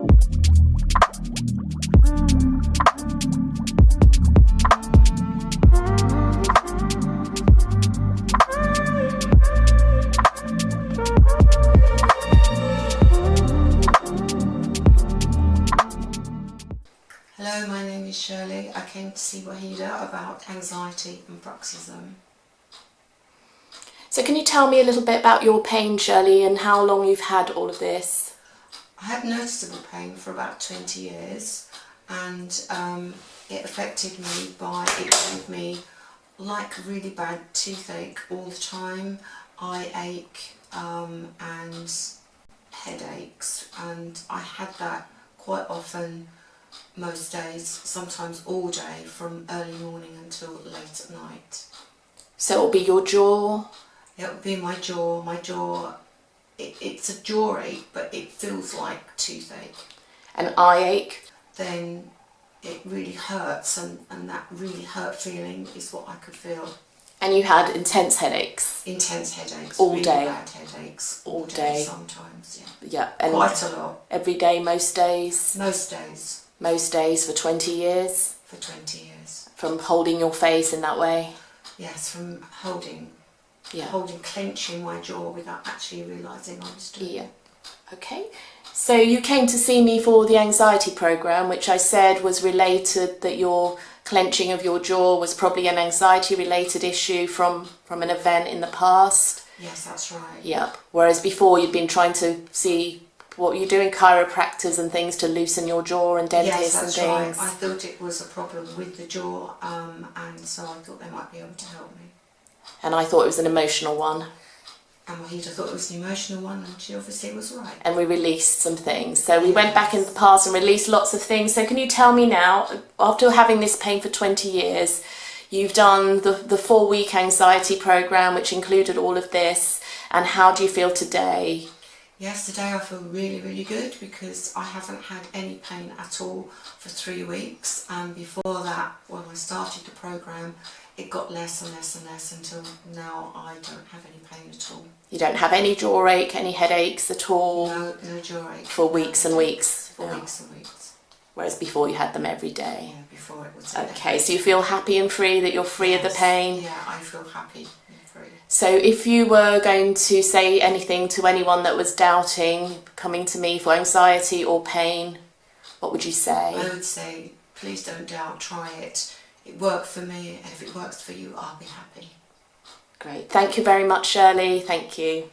Hello, my name is Shirley. I came to see Wahida about anxiety and Bruxism. So can you tell me a little bit about your pain, Shirley, and how long you've had all of this? I had noticeable pain for about 20 years and it affected me by, it gave me like really bad toothache all the time, eye ache and headaches, and I had that quite often, most days, sometimes all day, from early morning until late at night. So it'll be your jaw? It would be my jaw, it's a jaw ache, but it feels like toothache. An eye ache? Then it really hurts, and that really hurt feeling is what I could feel. And you had intense headaches? Intense headaches. All really day? Bad headaches. All day? Sometimes, yeah. Yeah. And quite a lot. Every day, most days? Most days. Most days for 20 years? For 20 years. From holding your face in that way? Yes, from holding, clenching my jaw without actually realising I was doing it. Yeah. Okay. So you came to see me for the anxiety programme, which I said was related, that your clenching of your jaw was probably an anxiety related issue from an event in the past. Yes, that's right. Yep. Whereas before you'd been trying to see what you're doing, chiropractors and things to loosen your jaw, and dentists and things. Yes, that's right. I thought it was a problem with the jaw, and so I thought they might be able to help me. And I thought it was an emotional one. And Wahida thought it was an emotional one, and she obviously was right. And we released some things. So we went back in the past and released lots of things. So can you tell me now, after having this pain for 20 years, you've done the 4-week anxiety programme, which included all of this, and how do you feel today? Yes, today I feel really, really good, because I haven't had any pain at all for 3 weeks, and before that, when I started the programme, it got less and less and less until now I don't have any pain at all. You don't have any jaw ache, any headaches at all? No jaw ache. For weeks and weeks? For weeks and weeks. Whereas before you had them every day? Yeah, before it was. Okay, so you feel happy and free, that you're free of the pain? Yeah, I feel happy and free. So if you were going to say anything to anyone that was doubting coming to me for anxiety or pain, what would you say? I would say, please don't doubt, try it. It worked for me, and if it works for you, I'll be happy. Great. Thank you very much, Shirley. Thank you.